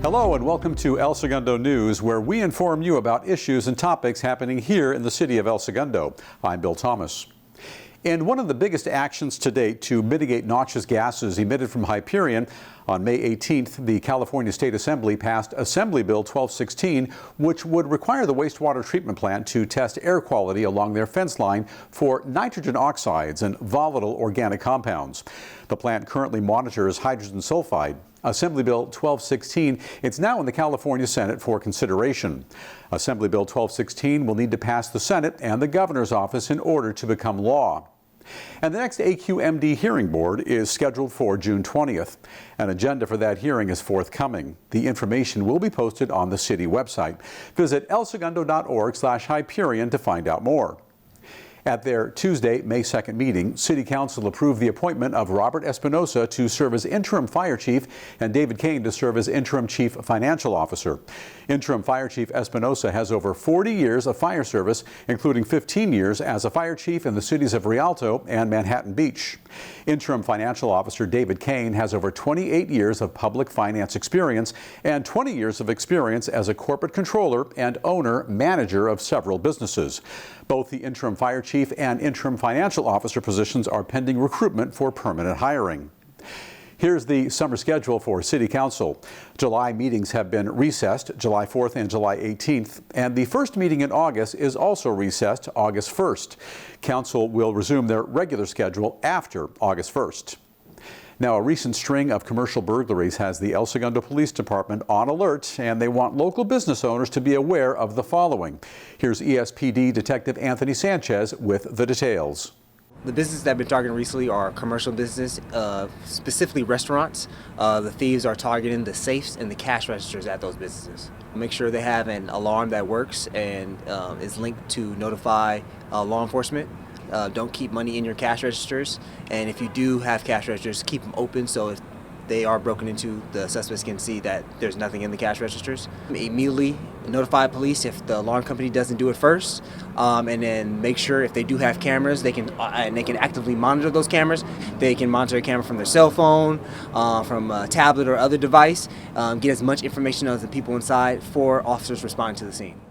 Hello and welcome to El Segundo News, where we inform you about issues and topics happening here in the city of El Segundo. I'm Bill Thomas. In one of the biggest actions to date to mitigate noxious gases emitted from Hyperion, on May 18th, the California State Assembly passed Assembly Bill 1216, which would require the wastewater treatment plant to test air quality along their fence line for nitrogen oxides and volatile organic compounds. The plant currently monitors hydrogen sulfide. Assembly Bill 1216, it's now in the California Senate for consideration. Assembly Bill 1216 will need to pass the Senate and the governor's office in order to become law. And the next AQMD hearing board is scheduled for June 20th. An agenda for that hearing is forthcoming. The information will be posted on the city website. Visit elsegundo.org/Hyperion to find out more. At their Tuesday, May 2nd meeting, City Council approved the appointment of Robert Espinosa to serve as interim fire chief and David Kane to serve as interim chief financial officer. Interim Fire Chief Espinosa has over 40 years of fire service, including 15 years as a fire chief in the cities of Rialto and Manhattan Beach. Interim Financial Officer David Kane has over 28 years of public finance experience and 20 years of experience as a corporate controller and owner-manager of several businesses. Both the Interim Fire Chief and Interim Financial Officer positions are pending recruitment for permanent hiring. Here's the summer schedule for City Council. July meetings have been recessed, July 4th and July 18th, and the first meeting in August is also recessed, August 1st. Council will resume their regular schedule after August 1st. Now, a recent string of commercial burglaries has the El Segundo Police Department on alert, and they want local business owners to be aware of the following. Here's ESPD Detective Anthony Sanchez with the details. The businesses that have been targeted recently are commercial business, specifically restaurants. The thieves are targeting the safes and the cash registers at those businesses. Make sure they have an alarm that works and is linked to notify law enforcement. Don't keep money in your cash registers, and if you do have cash registers, keep them open so if they are broken into, the suspects can see that there's nothing in the cash registers. Immediately notify police if the alarm company doesn't do it first, and then make sure if they do have cameras, they can actively monitor those cameras. They can monitor a camera from their cell phone, from a tablet or other device, get as much information as the people inside for officers responding to the scene.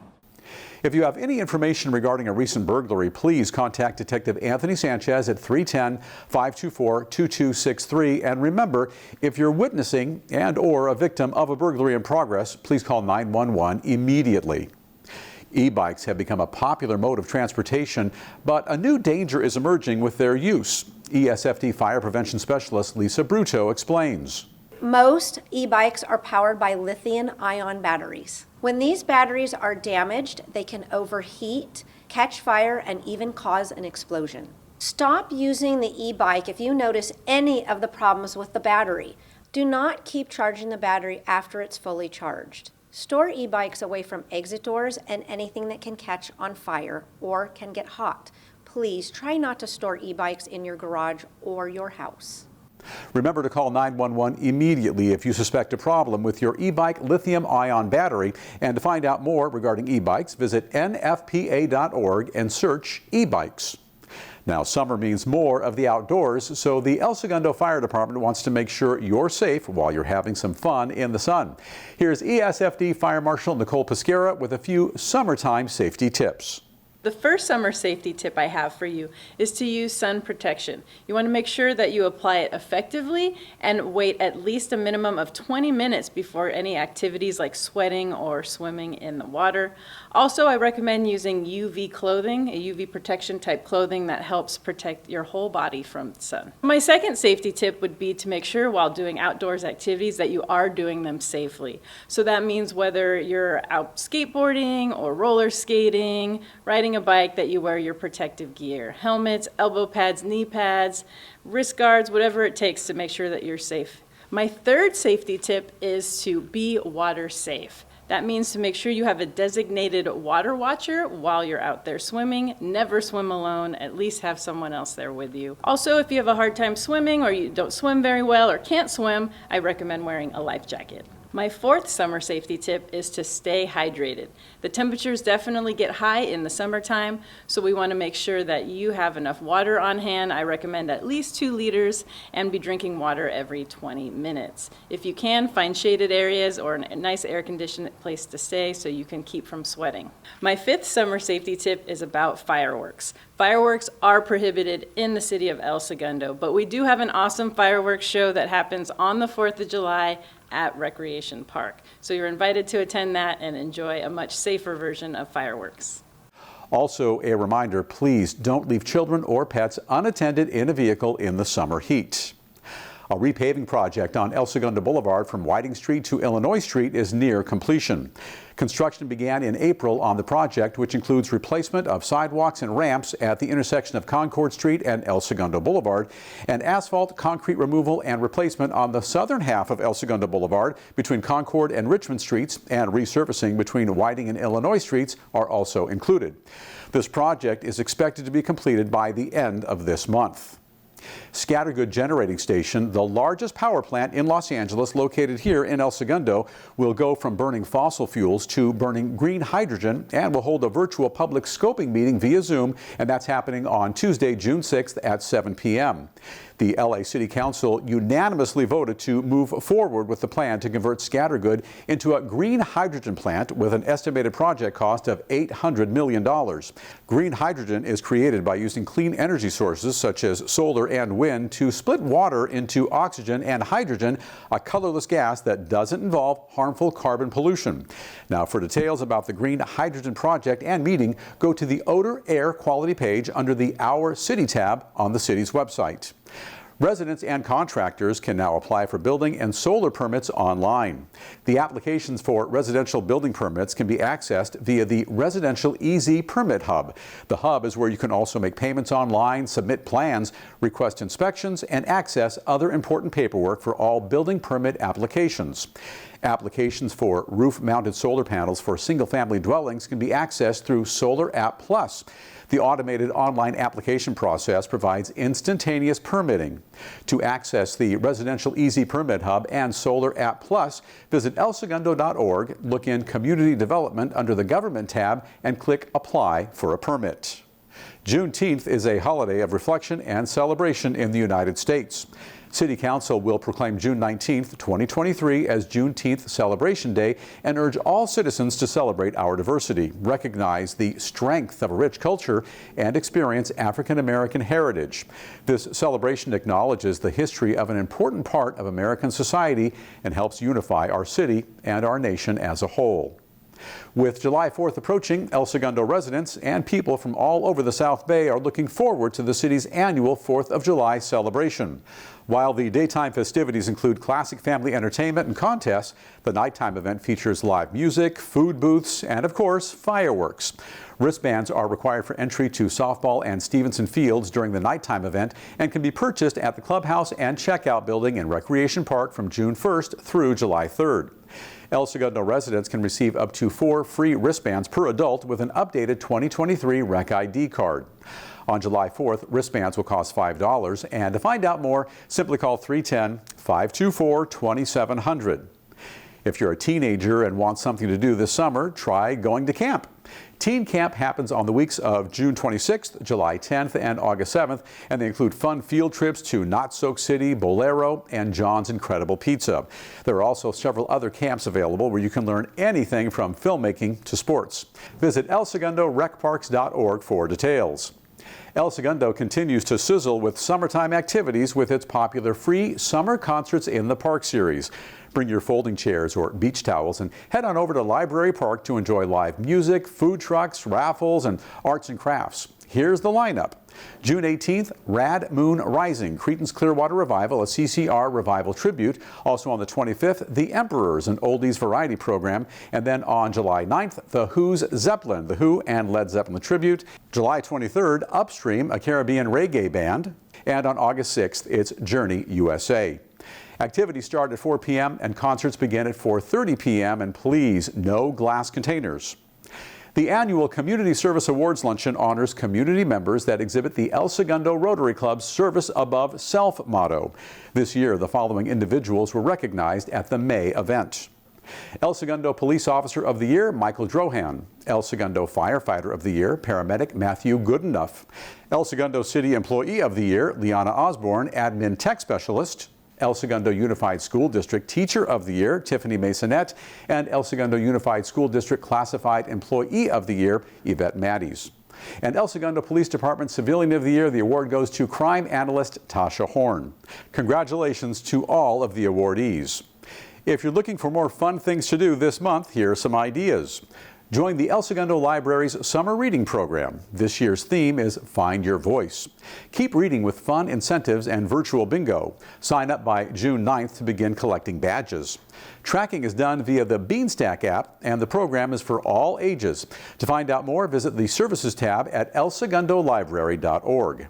If you have any information regarding a recent burglary, please contact Detective Anthony Sanchez at 310-524-2263. And remember, if you're witnessing and/or a victim of a burglary in progress, please call 911 immediately. E-bikes have become a popular mode of transportation, but a new danger is emerging with their use. ESFD Fire Prevention Specialist Lisa Bruto explains. Most e-bikes are powered by lithium-ion batteries. When these batteries are damaged, they can overheat, catch fire, and even cause an explosion. Stop using the e-bike if you notice any of the problems with the battery. Do not keep charging the battery after it's fully charged. Store e-bikes away from exit doors and anything that can catch on fire or can get hot. Please try not to store e-bikes in your garage or your house. Remember to call 911 immediately if you suspect a problem with your e-bike lithium-ion battery. And to find out more regarding e-bikes, visit nfpa.org and search e-bikes. Now, summer means more of the outdoors, so the El Segundo Fire Department wants to make sure you're safe while you're having some fun in the sun. Here's ESFD Fire Marshal Nicole Pesquera with a few summertime safety tips. The first summer safety tip I have for you is to use sun protection. You want to make sure that you apply it effectively and wait at least a minimum of 20 minutes before any activities like sweating or swimming in the water. Also, I recommend using UV clothing, a UV protection type clothing that helps protect your whole body from the sun. My second safety tip would be to make sure while doing outdoors activities that you are doing them safely. So that means whether you're out skateboarding or roller skating, riding a bike, that you wear your protective gear, helmets, elbow pads, knee pads, wrist guards, whatever it takes to make sure that you're safe. My third safety tip is to be water safe. That means to make sure you have a designated water watcher while you're out there swimming. Never swim alone, at least have someone else there with you. Also, if you have a hard time swimming or you don't swim very well or can't swim, I recommend wearing a life jacket. My fourth summer safety tip is to stay hydrated. The temperatures definitely get high in the summertime, so we want to make sure that you have enough water on hand. I recommend at least 2 liters and be drinking water every 20 minutes. If you can, find shaded areas or a nice air-conditioned place to stay so you can keep from sweating. My fifth summer safety tip is about fireworks. Fireworks are prohibited in the city of El Segundo, but we do have an awesome fireworks show that happens on the 4th of July at Recreation Park. So you're invited to attend that and enjoy a much safer version of fireworks. Also, a reminder, please don't leave children or pets unattended in a vehicle in the summer heat. A repaving project on El Segundo Boulevard from Whiting Street to Illinois Street is near completion. Construction began in April on the project, which includes replacement of sidewalks and ramps at the intersection of Concord Street and El Segundo Boulevard, and asphalt, concrete removal and replacement on the southern half of El Segundo Boulevard between Concord and Richmond Streets, and resurfacing between Whiting and Illinois Streets are also included. This project is expected to be completed by the end of this month. Scattergood Generating Station, the largest power plant in Los Angeles located here in El Segundo, will go from burning fossil fuels to burning green hydrogen and will hold a virtual public scoping meeting via Zoom, and that's happening on Tuesday, June 6th at 7 p.m. The LA City Council unanimously voted to move forward with the plan to convert Scattergood into a green hydrogen plant with an estimated project cost of $800 million. Green hydrogen is created by using clean energy sources such as solar and wind to split water into oxygen and hydrogen, a colorless gas that doesn't involve harmful carbon pollution. Now, for details about the green hydrogen project and meeting, go to the Odor Air Quality page under the Our City tab on the city's website. Residents and contractors can now apply for building and solar permits online. The applications for residential building permits can be accessed via the Residential EZ Permit Hub. The hub is where you can also make payments online, submit plans, request inspections, and access other important paperwork for all building permit applications. Applications for roof-mounted solar panels for single-family dwellings can be accessed through Solar App Plus. The automated online application process provides instantaneous permitting. To access the Residential EZ Permit Hub and Solar App Plus, visit elsegundo.org, look in Community Development under the Government tab, and click Apply for a permit. Juneteenth is a holiday of reflection and celebration in the United States. City Council will proclaim June 19th, 2023 as Juneteenth Celebration Day and urge all citizens to celebrate our diversity, recognize the strength of a rich culture, and experience African American heritage. This celebration acknowledges the history of an important part of American society and helps unify our city and our nation as a whole. With July 4th approaching, El Segundo residents and people from all over the South Bay are looking forward to the city's annual 4th of July celebration. While the daytime festivities include classic family entertainment and contests, the nighttime event features live music, food booths, and of course, fireworks. Wristbands are required for entry to softball and Stevenson Fields during the nighttime event and can be purchased at the clubhouse and checkout building in Recreation Park from June 1st through July 3rd. El Segundo residents can receive up to 4 free wristbands per adult with an updated 2023 Rec ID card. On July 4th, wristbands will cost $5, and to find out more, simply call 310-524-2700. If you're a teenager and want something to do this summer, try going to camp. Teen Camp happens on the weeks of June 26th, July 10th, and August 7th, and they include fun field trips to Not Soak City, Bolero, and John's Incredible Pizza. There are also several other camps available where you can learn anything from filmmaking to sports. Visit elsegundorec.org for details. El Segundo continues to sizzle with summertime activities with its popular free Summer Concerts in the Park series. Bring your folding chairs or beach towels and head on over to Library Park to enjoy live music, food trucks, raffles, and arts and crafts. Here's the lineup. June 18th, Rad Moon Rising, Creedence Clearwater Revival, a CCR revival tribute. Also on the 25th, The Emperors, an oldies variety program. And then on July 9th, The Who's Zeppelin, The Who and Led Zeppelin tribute. July 23rd, Upstream, a Caribbean reggae band. And on August 6th, it's Journey USA. Activities start at 4 p.m. and concerts begin at 4:30 p.m. and please, no glass containers. The annual Community Service Awards Luncheon honors community members that exhibit the El Segundo Rotary Club's Service Above Self motto. This year, the following individuals were recognized at the May event. El Segundo Police Officer of the Year, Michael Drohan. El Segundo Firefighter of the Year, Paramedic Matthew Goodenough. El Segundo City Employee of the Year, Liana Osborne, Admin Tech Specialist. El Segundo Unified School District Teacher of the Year, Tiffany Masonette, and El Segundo Unified School District Classified Employee of the Year, Yvette Matties. And El Segundo Police Department Civilian of the Year, the award goes to crime analyst Tasha Horn. Congratulations to all of the awardees. If you're looking for more fun things to do this month, here are some ideas. Join the El Segundo Library's summer reading program. This year's theme is Find Your Voice. Keep reading with fun incentives and virtual bingo. Sign up by June 9th to begin collecting badges. Tracking is done via the Beanstack app, and the program is for all ages. To find out more, visit the Services tab at elsegundolibrary.org.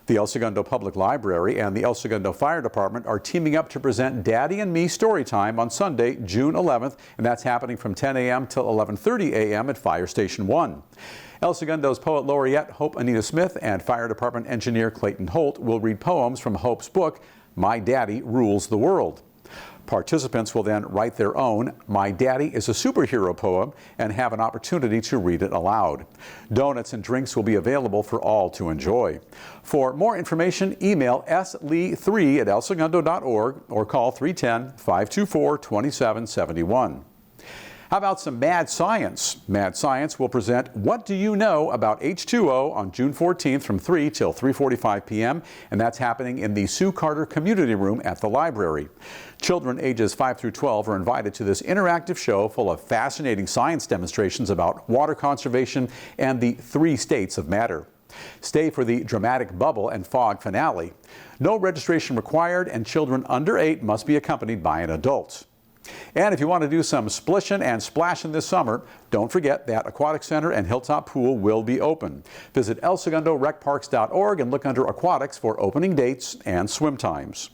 The El Segundo Public Library and the El Segundo Fire Department are teaming up to present Daddy and Me Storytime on Sunday, June 11th, and that's happening from 10 a.m. till 11:30 a.m. at Fire Station 1. El Segundo's Poet Laureate Hope Anita Smith and Fire Department Engineer Clayton Holt will read poems from Hope's book, My Daddy Rules the World. Participants will then write their own My Daddy is a Superhero poem and have an opportunity to read it aloud. Donuts and drinks will be available for all to enjoy. For more information, email slee3@elsegundo.org or call 310-524-2771. How about some Mad Science? Mad Science will present What Do You Know About H2O on June 14th from 3 till 3:45 p.m. and that's happening in the Sue Carter Community Room at the library. Children ages 5 through 12 are invited to this interactive show full of fascinating science demonstrations about water conservation and the 3 states of matter. Stay for the dramatic bubble and fog finale. No registration required, and children under 8 must be accompanied by an adult. And if you want to do some splishin' and splashin' this summer, don't forget that Aquatic Center and Hilltop Pool will be open. Visit elsegundorecparks.org and look under Aquatics for opening dates and swim times.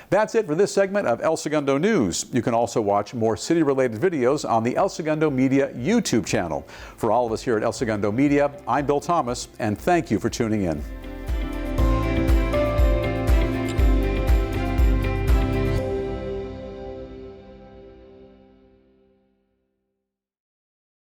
That's it for this segment of El Segundo News. You can also watch more city-related videos on the El Segundo Media YouTube channel. For all of us here at El Segundo Media, I'm Bill Thomas, and thank you for tuning in.